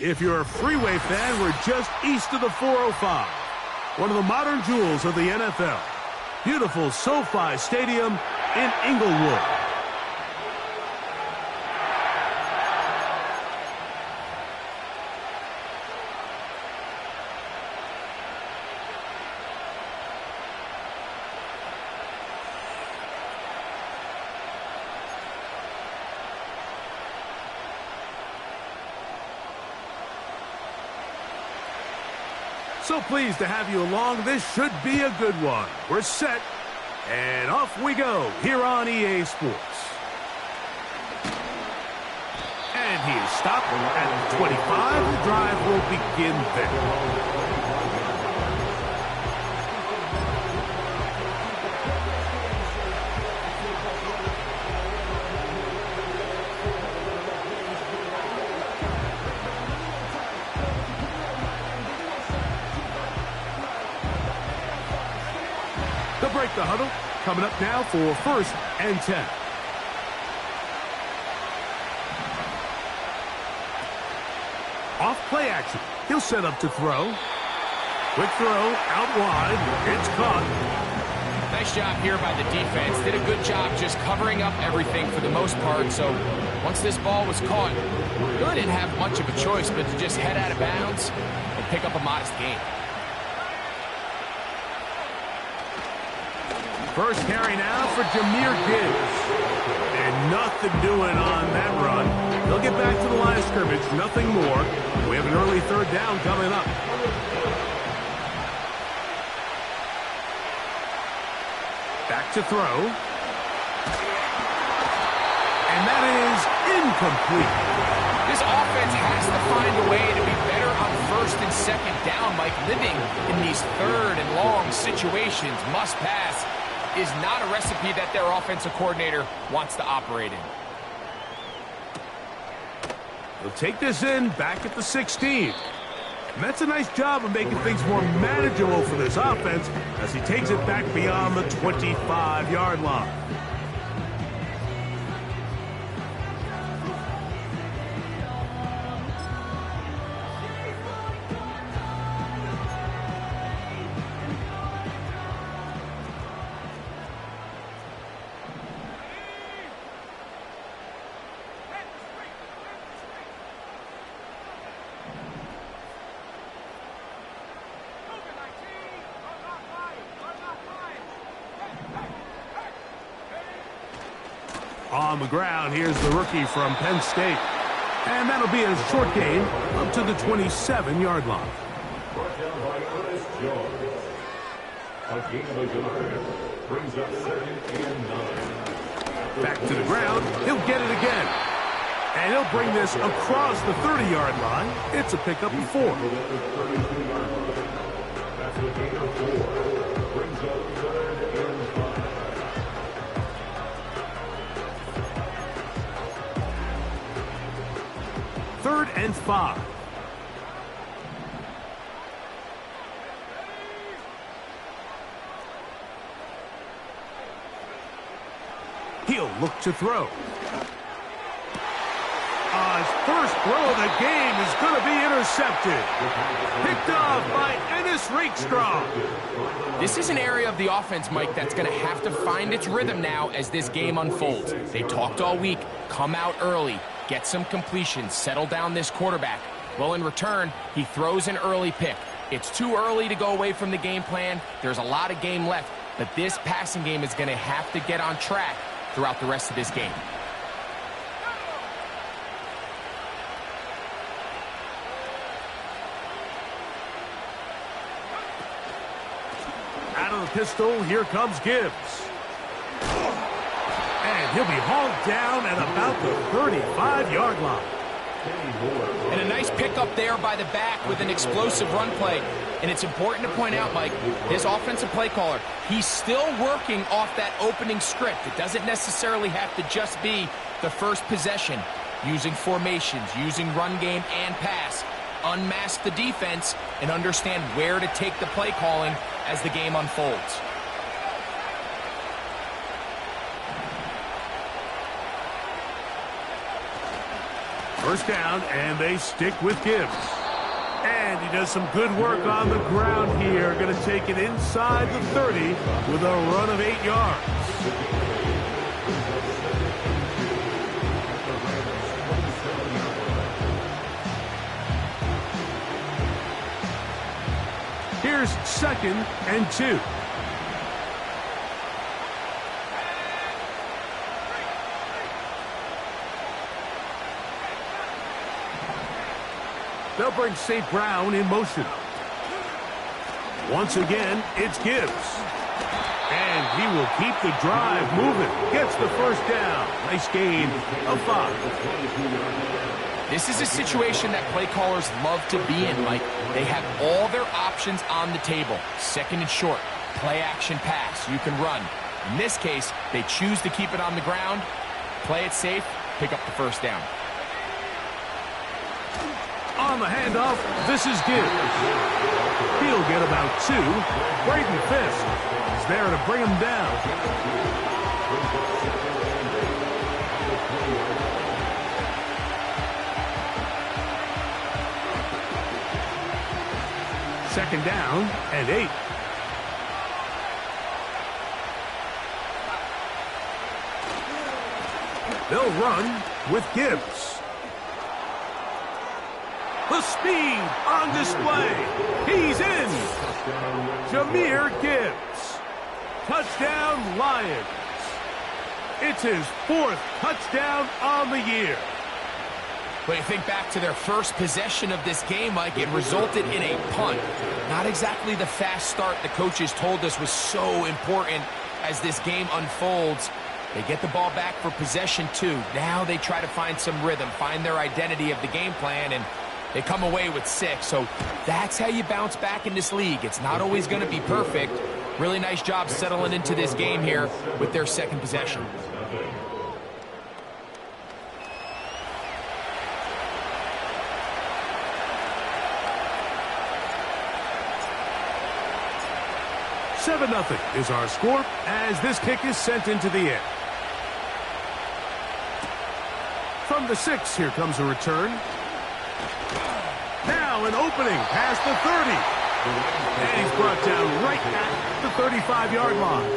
If you're a freeway fan, we're just east of the 405. One of the modern jewels of the NFL. Beautiful SoFi Stadium in Inglewood. So pleased to have you along. This should be a good one. We're set, and off we go here on EA Sports. And he is stopped at the 25. The drive will begin there. They'll break the huddle. Coming up now for 1st and 10. Off play action. He'll set up to throw. Quick throw out wide. It's caught. Nice job here by the defense. Did a good job just covering up everything for the most part. So once this ball was caught, really didn't have much of a choice but to just head out of bounds and pick up a modest gain. First carry now for Jahmyr Gibbs. And nothing doing on that run. They'll get back to the line of scrimmage, nothing more. We have an early 3rd down coming up. Back to throw. And that is incomplete. This offense has to find a way to be better on 1st and 2nd down, Mike. Living in these 3rd and long situations, must pass, is not a recipe that their offensive coordinator wants to operate in. He'll take this in back at the 16. And that's a nice job of making things more manageable for this offense as he takes it back beyond the 25-yard line. On the ground, here's the rookie from Penn State. And that'll be a short gain up to the 27-yard line. Back to the ground. He'll get it again. And he'll bring this across the 30-yard line. It's a pickup of 4. That's a gain of 4. Brings up 3rd and 5. Third and 5. He'll look to throw. His first throw of the game is going to be intercepted. Picked off by Ennis Rakestraw. This is an area of the offense, Mike, that's going to have to find its rhythm now as this game unfolds. They talked all week, come out early, get some completions, settle down this quarterback. Well, in return, he throws an early pick. It's too early to go away from the game plan. There's a lot of game left, but this passing game is going to have to get on track throughout the rest of this game. Out of the pistol, here comes Gibbs. And he'll be hauled down at about the 35-yard line. And a nice pickup there by the back with an explosive run play. And it's important to point out, Mike, his offensive play caller, he's still working off that opening script. It doesn't necessarily have to just be the first possession. Using formations, using run game and pass. Unmask the defense and understand where to take the play calling as the game unfolds. First down, and they stick with Gibbs. And he does some good work on the ground here. Going to take it inside the 30 with a run of 8 yards. Here's 2nd and 2. They'll bring St. Brown in motion. Once again, it's Gibbs. And he will keep the drive moving. Gets the first down. Nice gain of 5. This is a situation that play callers love to be in, Mike. They have all their options on the table. 2nd and short, play action pass. You can run. In this case, they choose to keep it on the ground, play it safe, pick up the first down. On the handoff, this is Gibbs. He'll get about 2. Braden Fisk is there to bring him down. Second down and 8. They'll run with Gibbs. The speed on display. He's in. Jahmyr Gibbs. Touchdown, Lions. It's his 4th touchdown on the year. When you think back to their first possession of this game, Mike, it resulted in a punt. Not exactly the fast start the coaches told us was so important as this game unfolds. They get the ball back for possession 2. Now they try to find some rhythm, find their identity of the game plan, and they come away with 6. So that's how you bounce back in this league. It's not always going to be perfect. Really nice job settling into this game here with their 2nd possession. Seven 0 is our score as this kick is sent into the air. From the 6, here comes a return. Now an opening past the 30. And he's brought down right at the 35-yard line.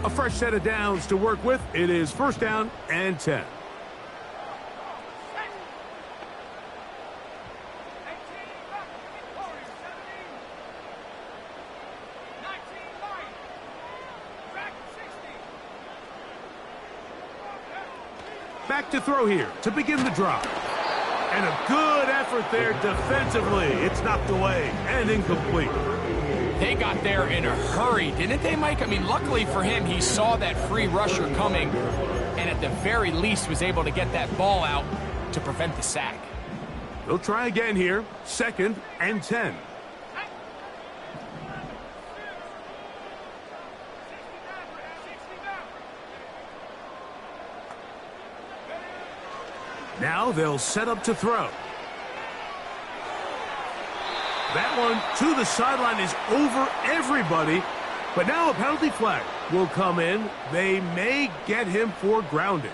A fresh set of downs to work with. It is first down and 10. Back to throw here to begin the drive. And a good effort there defensively. It's knocked away and incomplete. They got there in a hurry, didn't they, Mike? I mean, luckily for him, he saw that free rusher coming and at the very least was able to get that ball out to prevent the sack. They'll try again here. Second and 10. Now they'll set up to throw. That one to the sideline is over everybody. But now a penalty flag will come in. They may get him for grounding.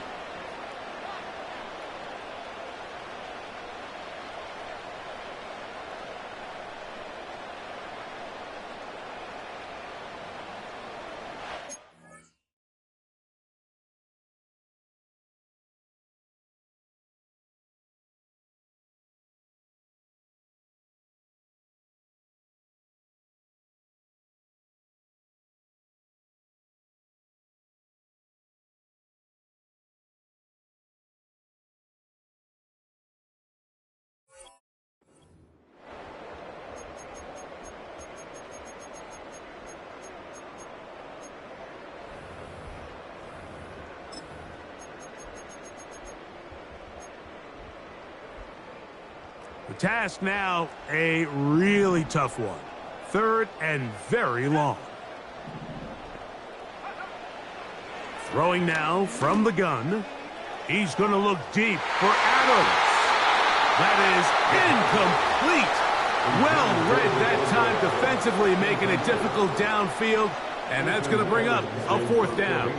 The task now, a really tough one. Third and very long. Throwing now from the gun. He's going to look deep for Adams. That is incomplete. Well read that time defensively, making it difficult downfield. And that's going to bring up a 4th down.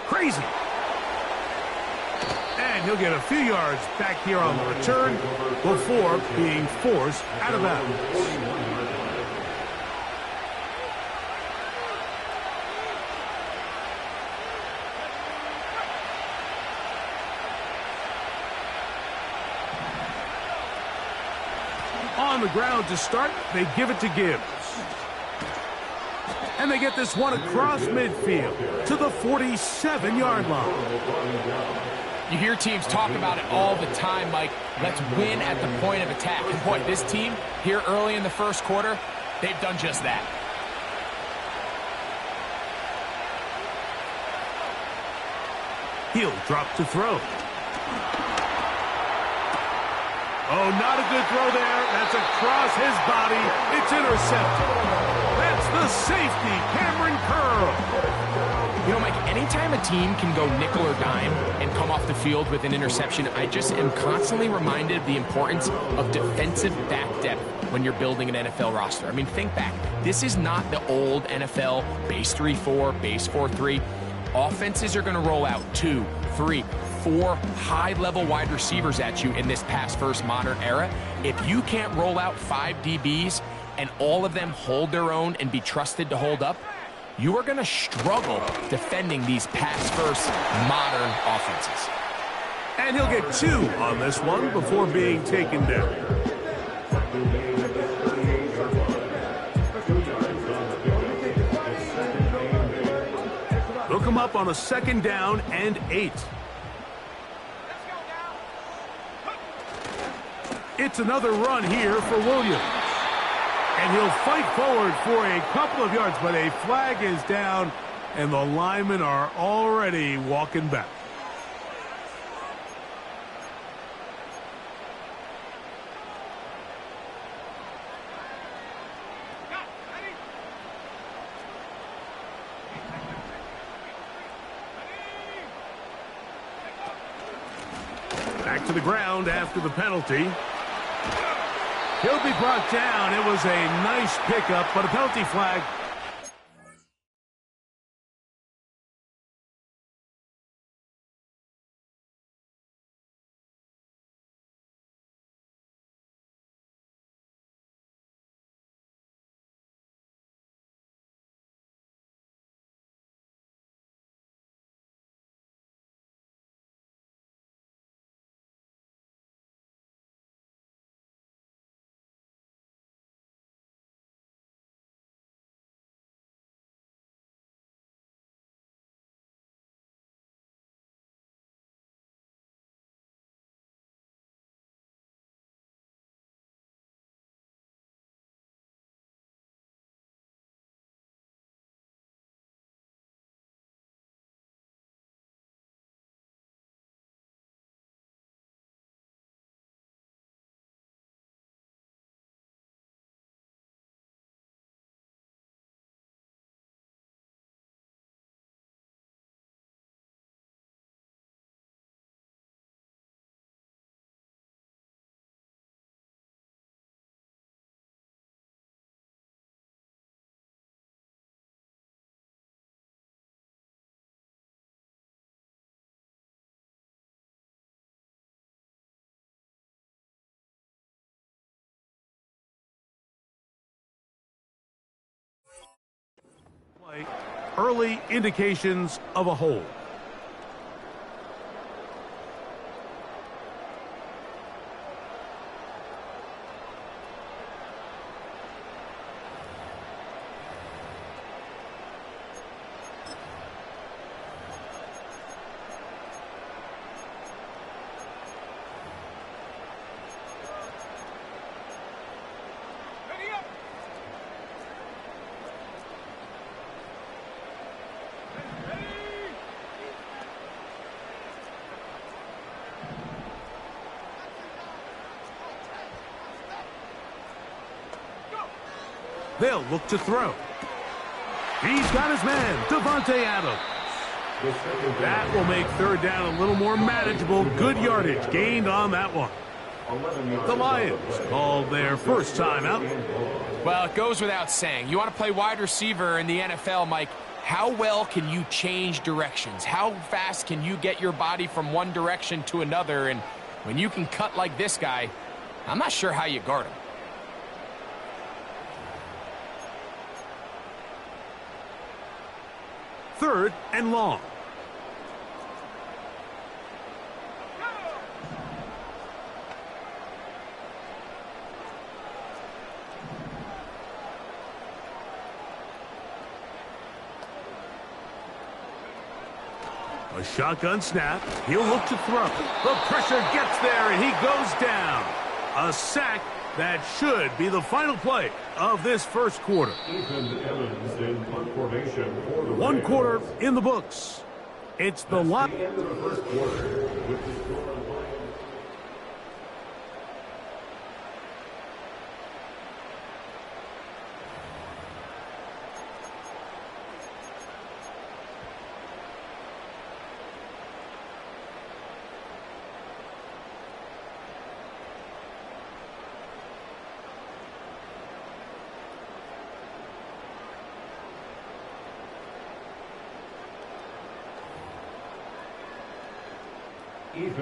Crazy. And he'll get a few yards back here on the return before being forced out of bounds. On the ground to start, they give it to Gibbs. And they get this one across midfield to the 47-yard line. You hear teams talk about it all the time, Mike. Let's win at the point of attack. And boy, this team here early in the first quarter, they've done just that. He'll drop to throw. Oh, not a good throw there. That's across his body. It's intercepted. That's the safety, Cameron Curl. You know, Mike, anytime a team can go nickel or dime and come off the field with an interception, I just am constantly reminded of the importance of defensive back depth when you're building an NFL roster. I mean, think back. This is not the old NFL base 3-4, base 4-3. Offenses are going to roll out 2, 3, 4 high-level wide receivers at you in this pass-first modern era. If you can't roll out 5 DBs and all of them hold their own and be trusted to hold up, you are going to struggle defending these pass-first modern offenses. And he'll get 2 on this one before being taken down. They'll come up on a 2nd down and 8. It's another run here for Williams. And he'll fight forward for a couple of yards, but a flag is down, and the linemen are already walking back. Back to the ground after the penalty. He'll be brought down. It was a nice pickup, but a penalty flag. Early indications of a hold. They'll look to throw. He's got his man, Devontae Adams. That will make third down a little more manageable. Good yardage gained on that one. The Lions called their first timeout. Well, it goes without saying. You want to play wide receiver in the NFL, Mike. How well can you change directions? How fast can you get your body from one direction to another? And when you can cut like this guy, I'm not sure how you guard him. Third and long. A shotgun snap. He'll look to throw. The pressure gets there, and he goes down. A sack that should be the final play of this first quarter. One quarter in the books. It's the Lions.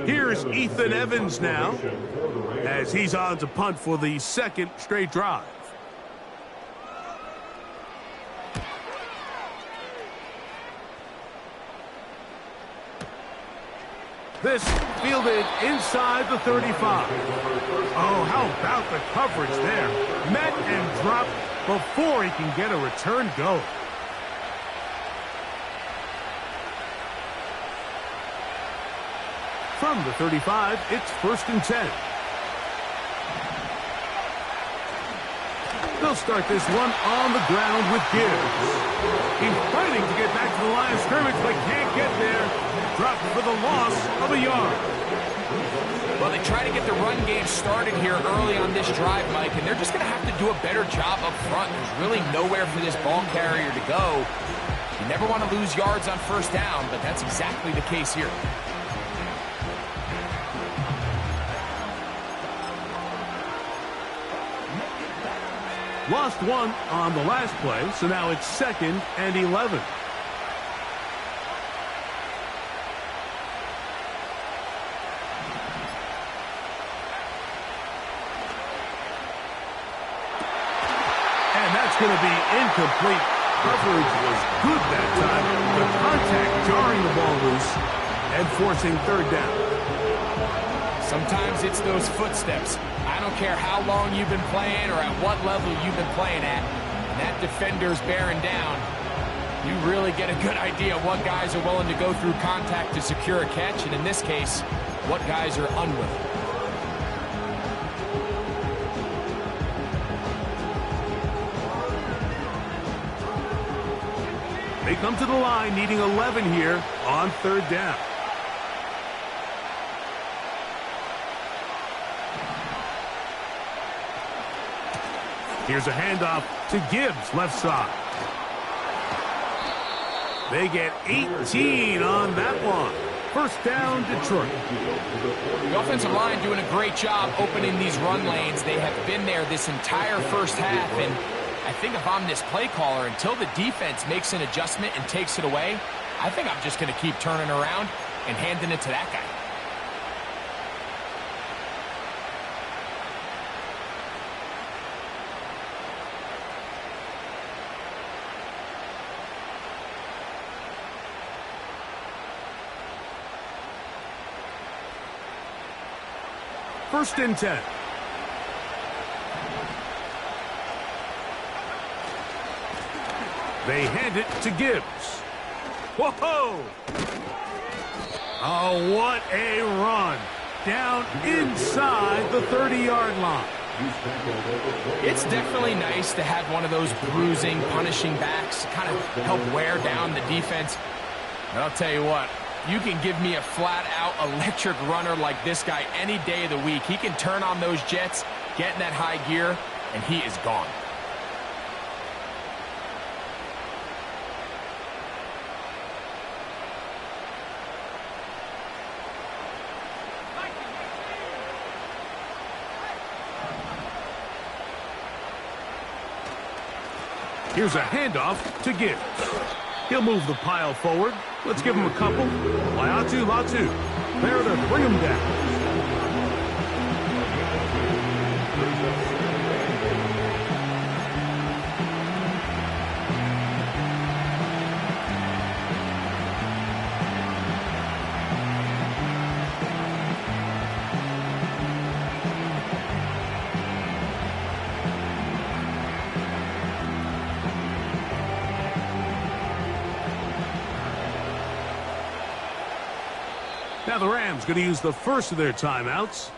Here's Ethan Evans now, as he's on to punt for the second straight drive. This fielded inside the 35. Oh, how about the coverage there? Met and dropped before he can get a return go. From the 35, it's 1st and 10. They'll start this one on the ground with Gibbs. He's fighting to get back to the line of scrimmage, but can't get there. Dropped for the loss of a yard. Well, they try to get the run game started here early on this drive, Mike, and they're just going to have to do a better job up front. There's really nowhere for this ball carrier to go. You never want to lose yards on first down, but that's exactly the case here. Lost one on the last play, so now it's 2nd and 11. And that's going to be incomplete. Coverage was good that time. The contact jarring the ball loose and forcing third down. Sometimes it's those footsteps. I don't care how long you've been playing or at what level you've been playing at. When that defender's bearing down, you really get a good idea of what guys are willing to go through contact to secure a catch, and in this case, what guys are unwilling. They come to the line needing 11 here on third down. Here's a handoff to Gibbs, left side. They get 18 on that one. First down, Detroit. The offensive line doing a great job opening these run lanes. They have been there this entire first half, and I think if I'm this play caller, until the defense makes an adjustment and takes it away, I think I'm just going to keep turning around and handing it to that guy. First and 10. They hand it to Gibbs. Whoa! Oh, what a run. Down inside the 30-yard line. It's definitely nice to have one of those bruising, punishing backs kind of help wear down the defense. But I'll tell you what, you can give me a flat-out electric runner like this guy any day of the week. He can turn on those jets, get in that high gear, and he is gone. Here's a handoff to Gibbs. He'll move the pile forward. Let's give him a couple. Latu, there to bring him down. Now the Rams going to use the first of their timeouts.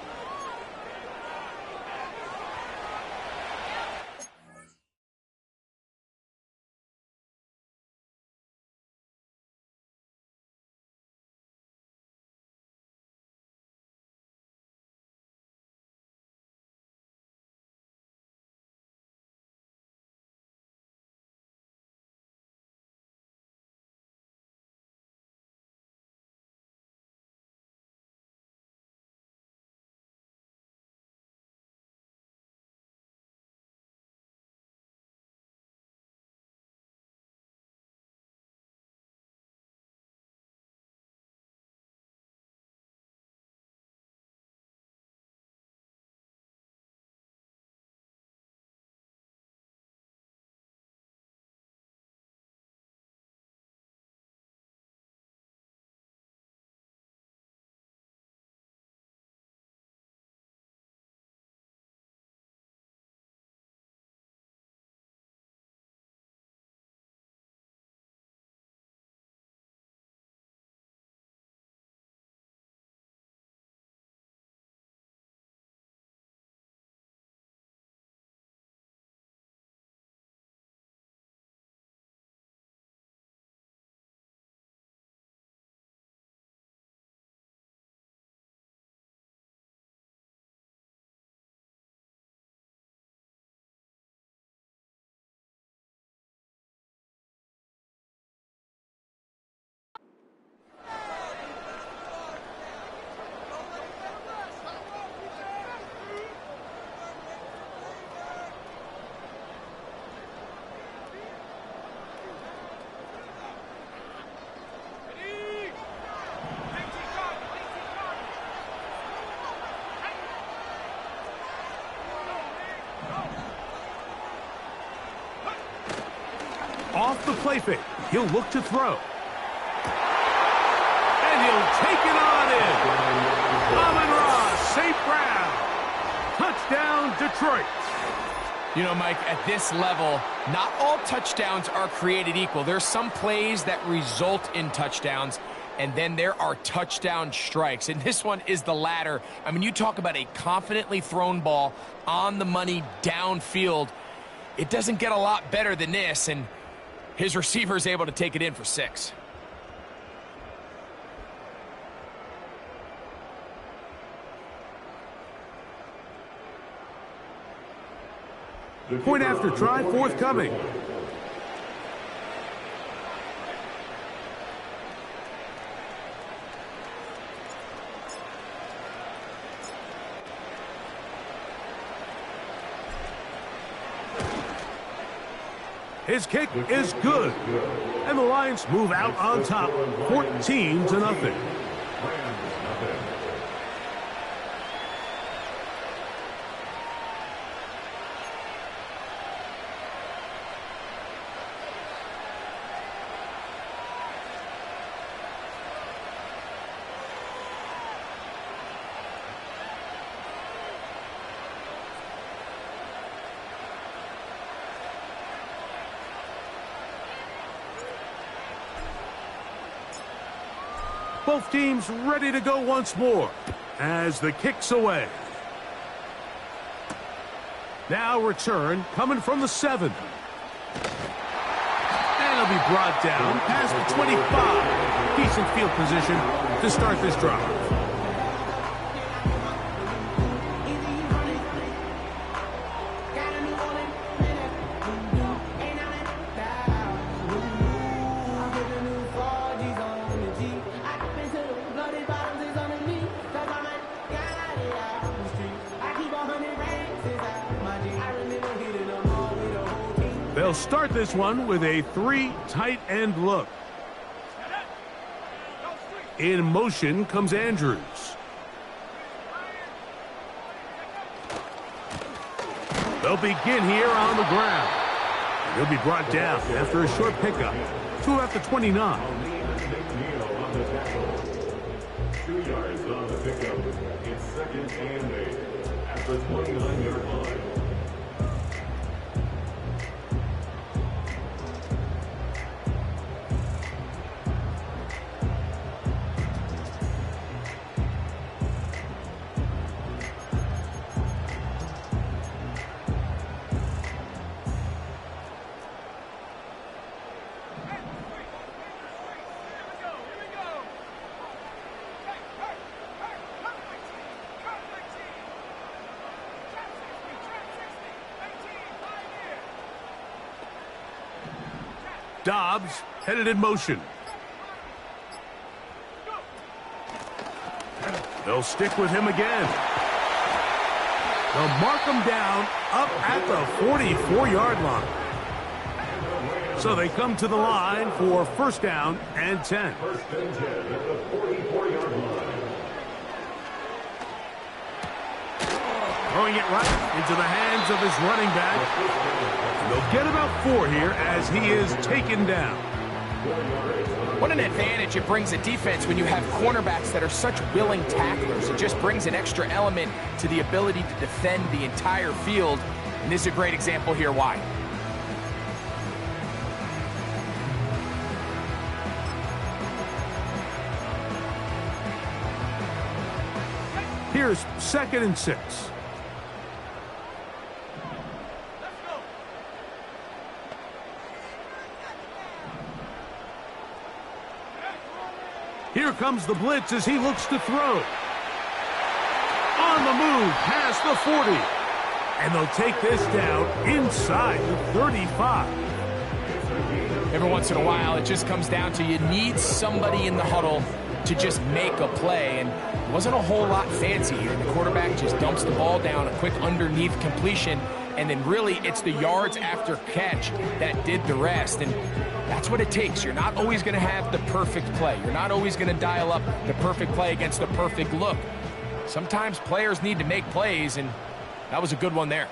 Off the play fake. He'll look to throw. And he'll take it on in. Amon-Ra, St. Brown. Touchdown, Detroit. You know, Mike, at this level, not all touchdowns are created equal. There's some plays that result in touchdowns, and then there are touchdown strikes. And this one is the latter. I mean, you talk about a confidently thrown ball on the money downfield. It doesn't get a lot better than this, and his receiver is able to take it in for 6. Point after try forthcoming. His kick is good. And the Lions move out on top, 14-0. Both teams ready to go once more as the kick's away. Now return coming from the 7. And it'll be brought down past the 25. Decent field position to start this drive. They'll start this one with a 3 tight end look. In motion comes Andrews. They'll begin here on the ground. He'll be brought down after a short pickup. 2 after 29. 2 yards on the pickup. It's 2nd and 8 at the 29-yard line. Dobbs headed in motion. They'll stick with him again. They'll mark him down up at the 44-yard line. So they come to the line for 1st down and 10. 1st and 10 at the 44-yard line. Throwing it right into the hands of his running back. And they'll get about 4 here as he is taken down. What an advantage it brings a defense when you have cornerbacks that are such willing tacklers. It just brings an extra element to the ability to defend the entire field. And this is a great example here why. Here's 2nd and 6. Here comes the blitz as he looks to throw. On the move past the 40. And they'll take this down inside the 35. Every once in a while, it just comes down to you need somebody in the huddle to just make a play. And it wasn't a whole lot fancy here. The quarterback just dumps the ball down, a quick underneath completion, and then really it's the yards after catch that did the rest. And that's what it takes. You're not always going to have the perfect play. You're not always going to dial up the perfect play against the perfect look. Sometimes players need to make plays, and that was a good one there.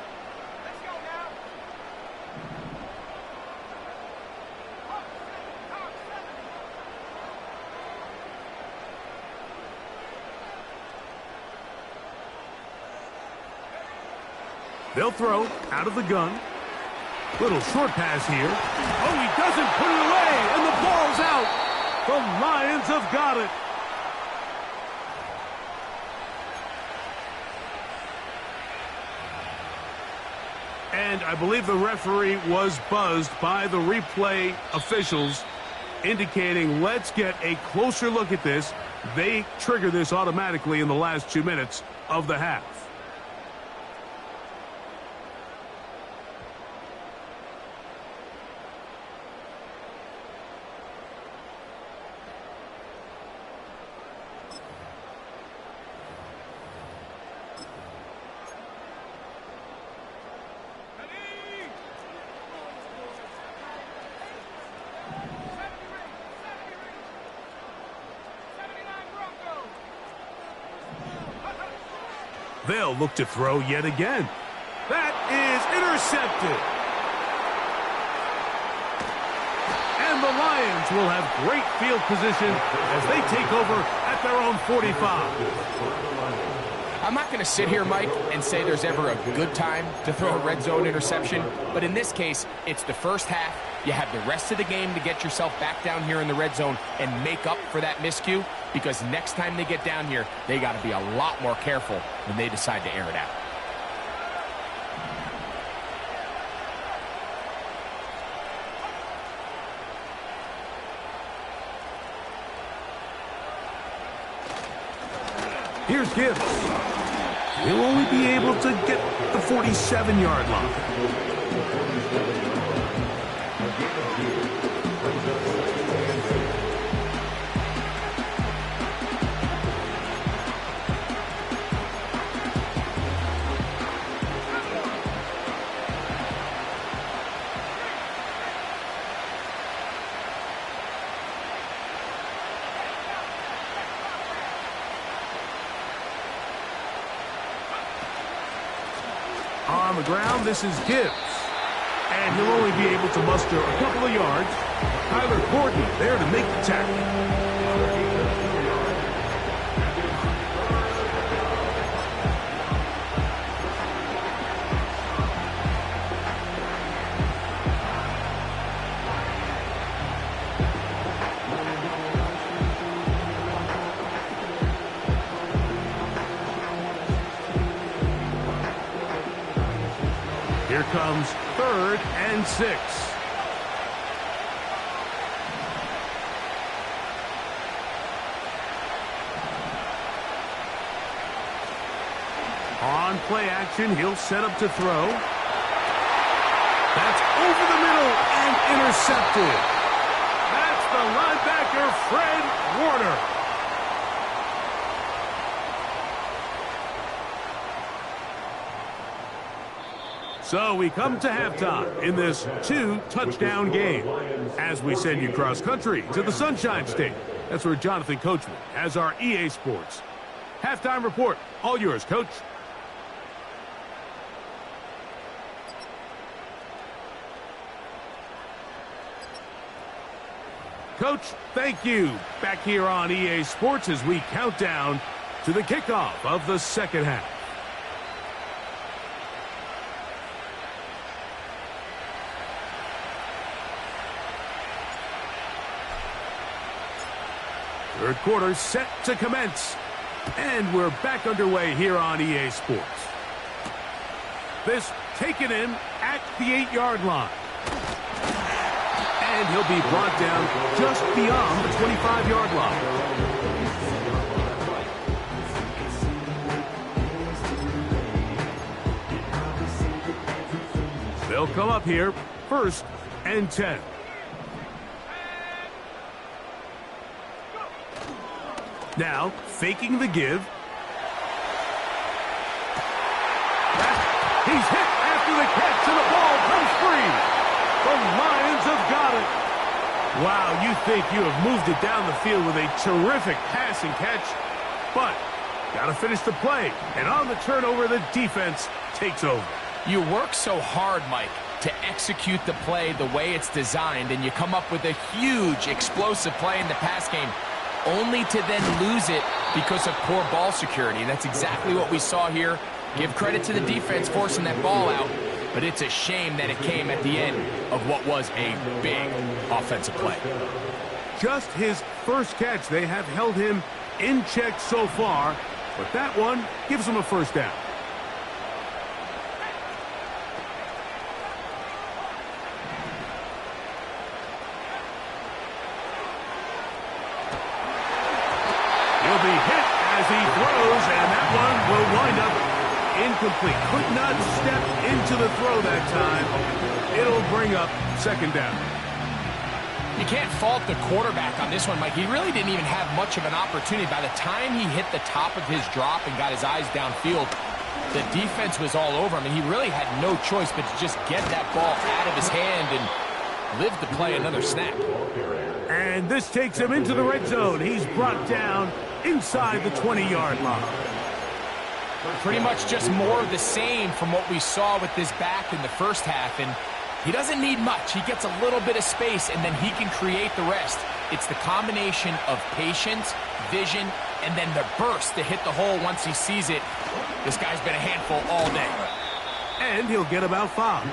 They'll throw out of the gun. Little short pass here. Oh, he doesn't put it away, and the ball's out. The Lions have got it. And I believe the referee was buzzed by the replay officials, indicating let's get a closer look at this. They trigger this automatically in the last 2 minutes of the half. They'll look to throw yet again. That is intercepted. And the Lions will have great field position as they take over at their own 45. I'm not going to sit here, Mike, and say there's ever a good time to throw a red zone interception, but in this case, it's the first half. You have the rest of the game to get yourself back down here in the red zone and make up for that miscue, because next time they get down here, they got to be a lot more careful when they decide to air it out. Here's Gibbs. He'll only be able to get the 47-yard line. the ground. This is Gibbs. And he'll only be able to muster a couple of yards. Tyler Gordon there to make the tackle. Here comes 3rd and 6. On play action, he'll set up to throw. That's over the middle and intercepted. That's the linebacker, Fred Warner. So we come to halftime in this 2-touchdown game as we send you cross-country to the Sunshine State. That's where Jonathan Coachman has our EA Sports halftime report. All yours, Coach. Coach, thank you. Back here on EA Sports as we count down to the kickoff of the second half. Third quarter set to commence. And we're back underway here on EA Sports. This taken in at the 8-yard line. And he'll be brought down just beyond the 25-yard line. They'll come up here, 1st and 10. Now, faking the give. He's hit after the catch, and the ball comes free. The Lions have got it. Wow, you think you have moved it down the field with a terrific pass and catch, but got to finish the play. And on the turnover, the defense takes over. You work so hard, Mike, to execute the play the way it's designed, and you come up with a huge, explosive play in the pass game, only to then lose it because of poor ball security. And that's exactly what we saw here. Give credit to the defense forcing that ball out, but it's a shame that it came at the end of what was a big offensive play. Just his first catch. They have held him in check so far, but that one gives him a first down. He'll be hit as he throws, and that one will wind up incomplete. Could not step into the throw that time. It'll bring up 2nd down. You can't fault the quarterback on this one, Mike. He really didn't even have much of an opportunity. By the time he hit the top of his drop and got his eyes downfield, the defense was all over him, and he really had no choice but to just get that ball out of his hand and live to play another snap. And this takes him into the red zone. He's brought down inside the 20-yard line. Pretty much just more of the same from what we saw with this back in the first half. And he doesn't need much. He gets a little bit of space, and then he can create the rest. It's the combination of patience, vision, and then the burst to hit the hole once he sees it. This guy's been a handful all day. And he'll get about 5.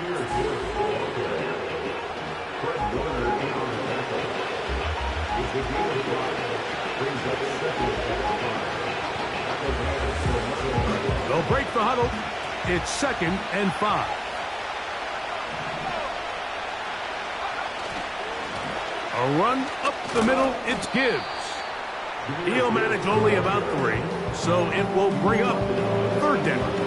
They'll break the huddle. It's 2nd and 5. A run up the middle. It's Gibbs. He'll manage only about 3, so it will bring up 3rd down.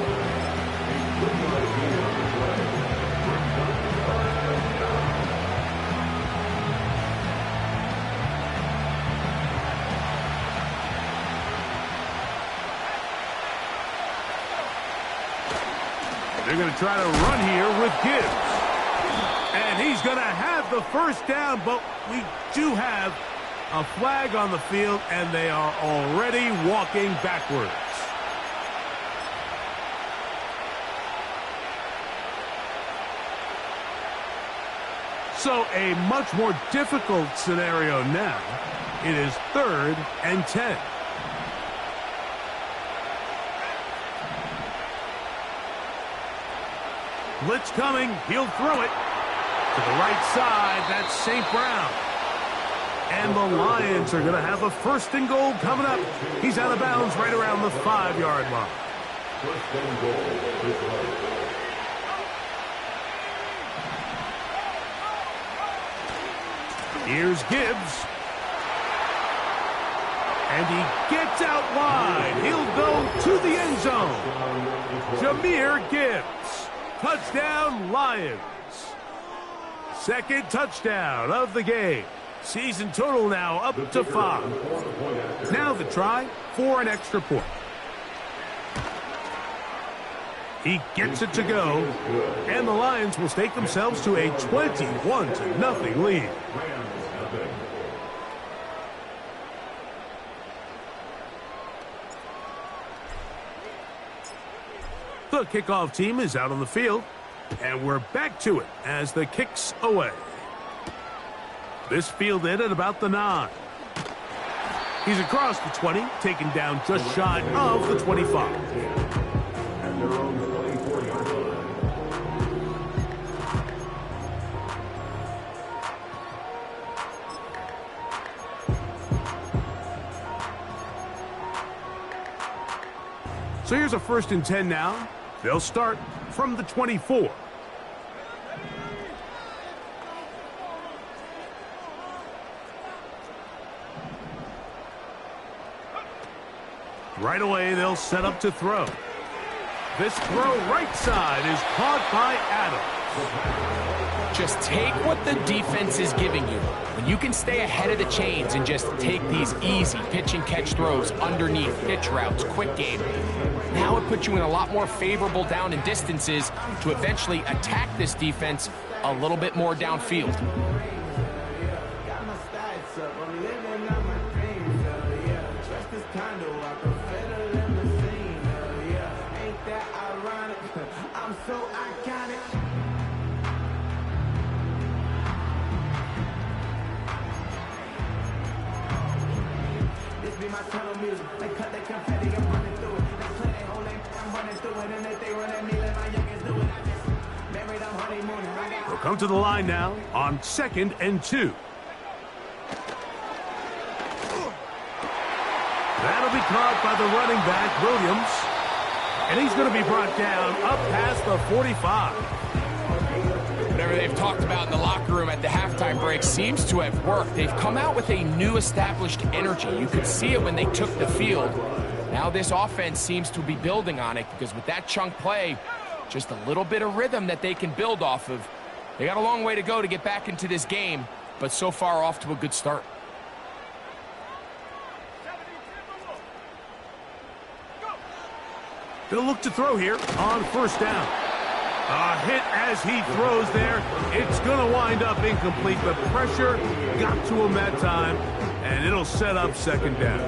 They're going to try to run here with Gibbs. And he's going to have the first down, but we do have a flag on the field, and they are already walking backwards. So a much more difficult scenario now. It is 3rd and 10. Blitz coming. He'll throw it. To the right side, that's St. Brown. And the Lions are going to have a 1st and goal coming up. He's out of bounds right around the 5-yard line. 1st and goal. Here's Gibbs. And he gets out wide. He'll go to the end zone. Jahmyr Gibbs. Touchdown, Lions. 2nd touchdown of the game. Season total now up to 5. Now the try for an extra point. He gets it to go. And the Lions will stake themselves to a 21-0 lead. The kickoff team is out on the field, and we're back to it as the kick's away. This fielded at about the 9. He's across the 20, taken down just shy of the 25. And their own 24-yard line. So here's a 1st and 10 now. They'll start from the 24. Right away, they'll set up to throw. This throw right side is caught by Adams. Just take what the defense is giving you. When you can stay ahead of the chains and just take these easy pitch and catch throws underneath, hitch routes, quick game, now it puts you in a lot more favorable down and distances to eventually attack this defense a little bit more downfield. They'll come to the line now on 2nd and 2. That'll be caught by the running back, Williams. And he's going to be brought down up past the 45. Whatever they've talked about in the locker room at the halftime break seems to have worked. They've come out with a new established energy. You could see it when they took the field. Now this offense seems to be building on it because with that chunk play, just a little bit of rhythm that they can build off of. They got a long way to go to get back into this game, but so far off to a good start. They'll look to throw here on 1st down. A hit as he throws there. It's going to wind up incomplete. The pressure got to him that time, and it'll set up 2nd down.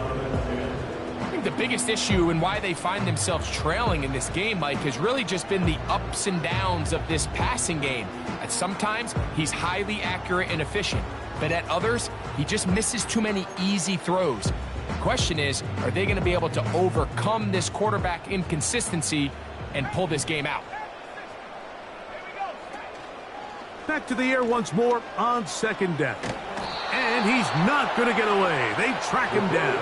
I think the biggest issue and why they find themselves trailing in this game, Mike, has really just been the ups and downs of this passing game. At sometimes, he's highly accurate and efficient, but at others, he just misses too many easy throws. The question is, are they going to be able to overcome this quarterback inconsistency and pull this game out? Back to the air once more on 2nd down. And he's not going to get away. They track him down.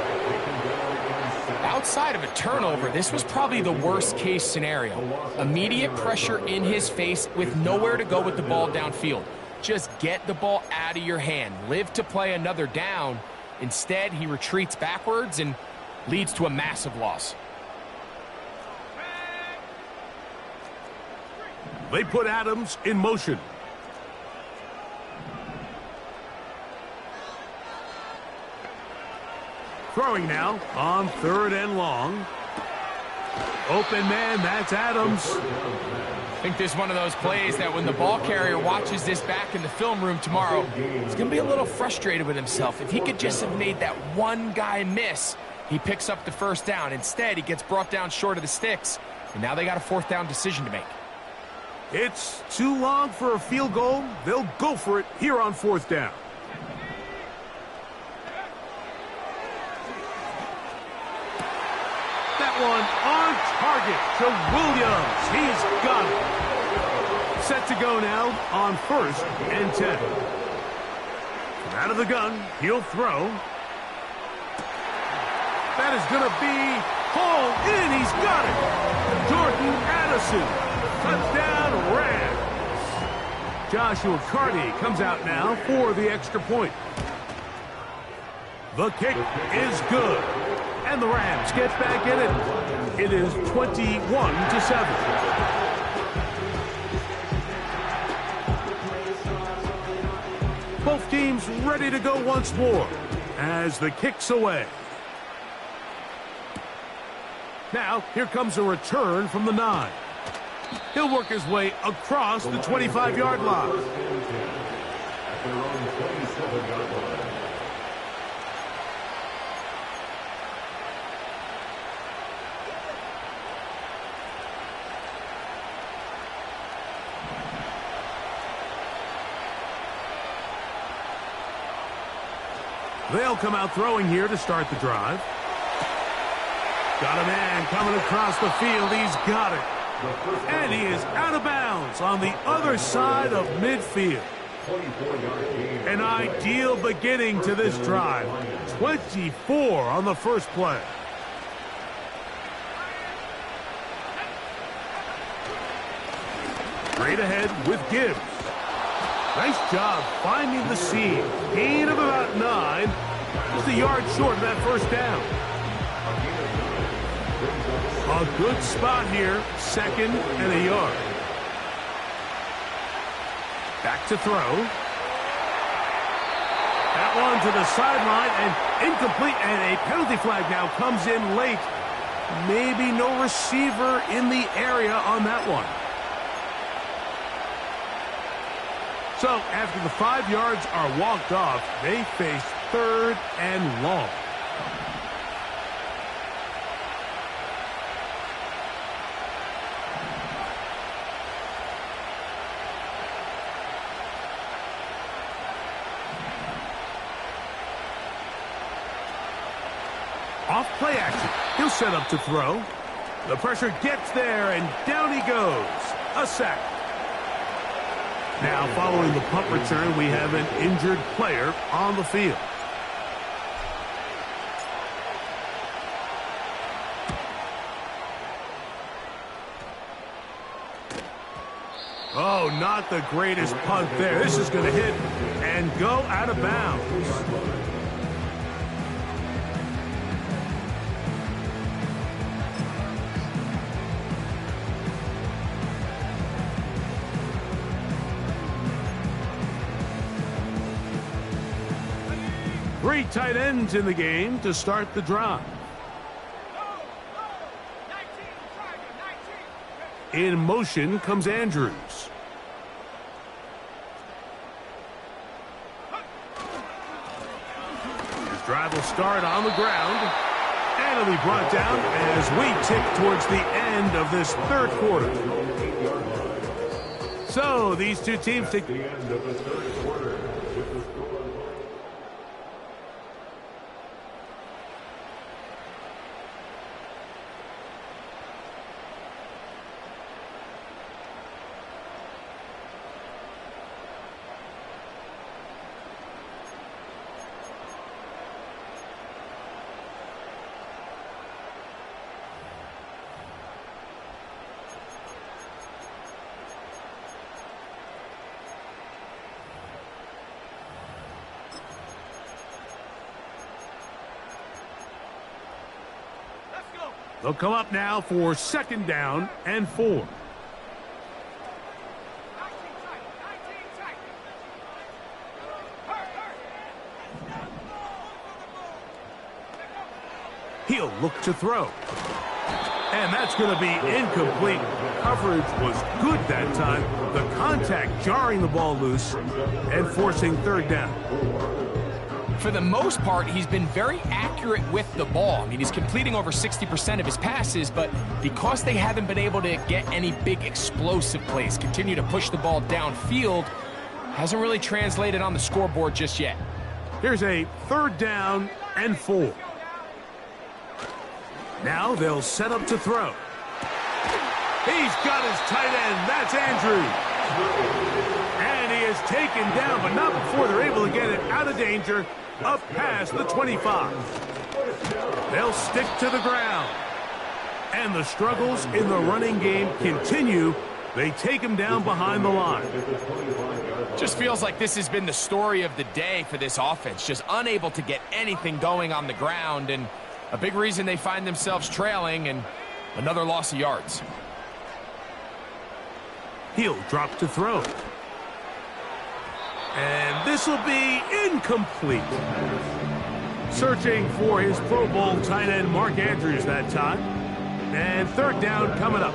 Outside of a turnover, this was probably the worst-case scenario. Immediate pressure in his face with nowhere to go with the ball downfield. Just get the ball out of your hand. Live to play another down. Instead, he retreats backwards and leads to a massive loss. They put Adams in motion. Throwing now on 3rd and long. Open man, that's Adams. I think this is one of those plays that when the ball carrier watches this back in the film room tomorrow, he's going to be a little frustrated with himself. If he could just have made that one guy miss, he picks up the 1st down. Instead, he gets brought down short of the sticks, and now they got a 4th down decision to make. It's too long for a field goal. They'll go for it here on 4th down. That one on target to Williams. He's got it. Set to go now on 1st and 10. From out of the gun, he'll throw. That is going to be hauled in. He's got it. Jordan Addison. Touchdown, Rams. Joshua Carty comes out now for the extra point. The kick is good. And the Rams get back in it. It is 21-7. Both teams ready to go once more as the kick's away. Now, here comes a return from the 9. He'll work his way across the 25-yard line. They'll come out throwing here to start the drive. Got a man coming across the field. He's got it. And he is out of bounds on the other side of midfield. An ideal beginning to this drive. 24 on the first play. Straight ahead with Gibbs. Nice job finding the seam. Gain of about 9. Just a yard short of that first down. A good spot here, 2nd and a yard. Back to throw. That one to the sideline and incomplete, and a penalty flag now comes in late. Maybe no receiver in the area on that one. So after the 5 yards are walked off, they face 3rd and long. Off play action. He'll set up to throw. The pressure gets there, and down he goes. A sack. Now, following the punt return, we have an injured player on the field. Oh, not the greatest punt there. This is going to hit and go out of bounds. Three tight ends in the game to start the drive. In motion comes Andrews. His drive will start on the ground, and it'll be brought down as we tick towards the end of this 3rd quarter. So these two teams take the end of the 3rd quarter. They'll come up now for 2nd down and 4. He'll look to throw. And that's going to be incomplete. Coverage was good that time. The contact jarring the ball loose and forcing 3rd down. For the most part, he's been very accurate with the ball. I mean, he's completing over 60% of his passes, but because they haven't been able to get any big explosive plays, continue to push the ball downfield, hasn't really translated on the scoreboard just yet. Here's a 3rd down and 4. Now they'll set up to throw. He's got his tight end. That's Andrews. And he is taken down, but not before they're able to get it out of danger, up past the 25. They'll stick to the ground. And the struggles in the running game continue. They take him down behind the line. Just feels like this has been the story of the day for this offense. Just unable to get anything going on the ground, and a big reason they find themselves trailing, and another loss of yards. He'll drop to throw. And this will be incomplete. Searching for his Pro Bowl tight end Mark Andrews that time. And 3rd down coming up.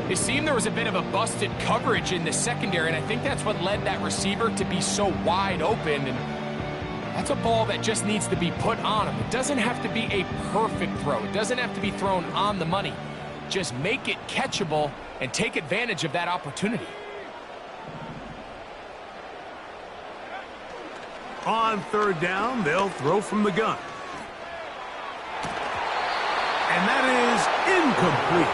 It seemed there was a bit of a busted coverage in the secondary, and I think that's what led that receiver to be so wide open. And that's a ball that just needs to be put on him. It doesn't have to be a perfect throw. It doesn't have to be thrown on the money. Just make it catchable and take advantage of that opportunity. On 3rd down, they'll throw from the gun. And that is incomplete.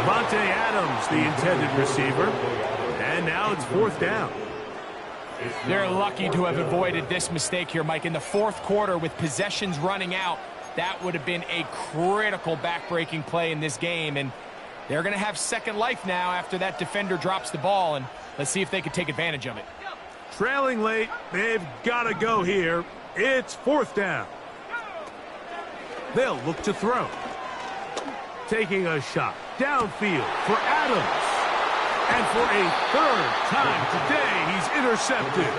Devontae Adams, the intended receiver. And now it's 4th down. They're lucky to have avoided this mistake here, Mike. In the 4th quarter, with possessions running out, that would have been a critical back-breaking play in this game. And they're going to have second life now after that defender drops the ball. And let's see if they can take advantage of it. Trailing late, they've got to go here. It's 4th down. They'll look to throw. Taking a shot downfield for Adams. And for a 3rd time today, he's intercepted.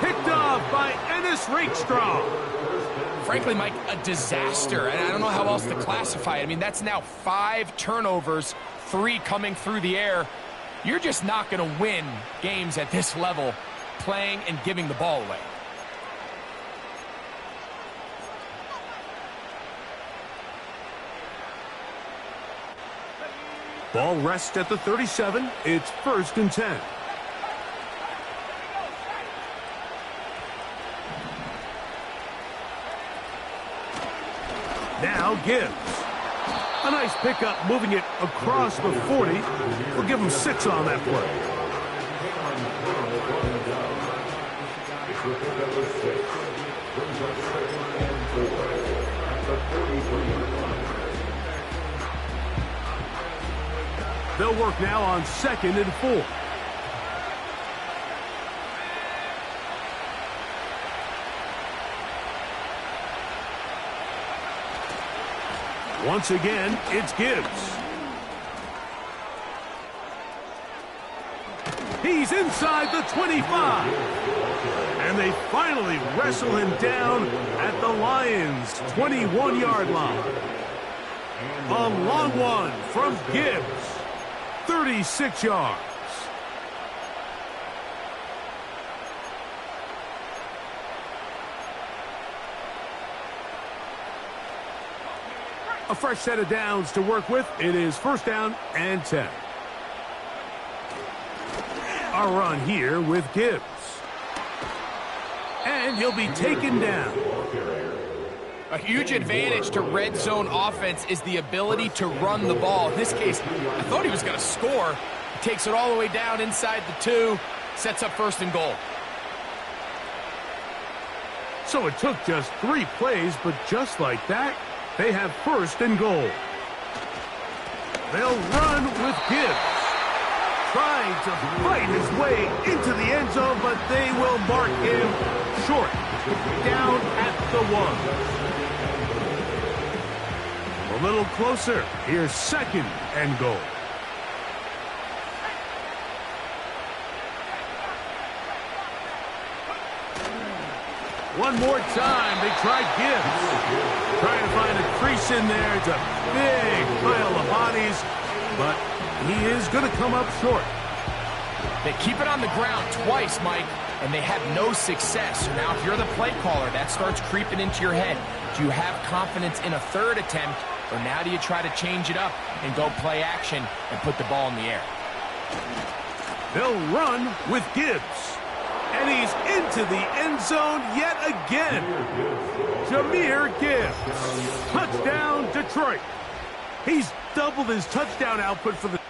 Picked off by Ennis Rakestraw. Frankly, Mike, a disaster. And I don't know how else to classify it. I mean, that's now 5 turnovers, 3 coming through the air. You're just not going to win games at this level playing and giving the ball away. Ball rests at the 37. It's 1st and 10. Now Gibbs. A nice pickup, moving it across the 40. We'll give him 6 on that play. They'll work now on 2nd and 4. Once again, it's Gibbs. He's inside the 25. And they finally wrestle him down at the Lions' 21-yard line. A long one from Gibbs. 36 yards. A fresh set of downs to work with. It is 1st down and 10. A run here with Gibbs. And he'll be taken down. A huge advantage to red zone offense is the ability to run the ball. In this case, I thought he was going to score. He takes it all the way down inside the 2, sets up 1st and goal. So it took just 3 plays, but just like that, they have 1st and goal. They'll run with Gibbs. Trying to fight his way into the end zone, but they will mark him short. Down at the 1. A little closer. Here's 2nd and goal. One more time. They tried Gibbs. Trying to find a crease in there. It's a big pile of bodies, but he is going to come up short. They keep it on the ground twice, Mike, and they have no success. So now if you're the play caller, that starts creeping into your head. Do you have confidence in a third attempt, or now do you try to change it up and go play action and put the ball in the air? They'll run with Gibbs. And he's into the end zone yet again. Jahmyr Gibbs. Touchdown, Detroit. He's doubled his touchdown output for the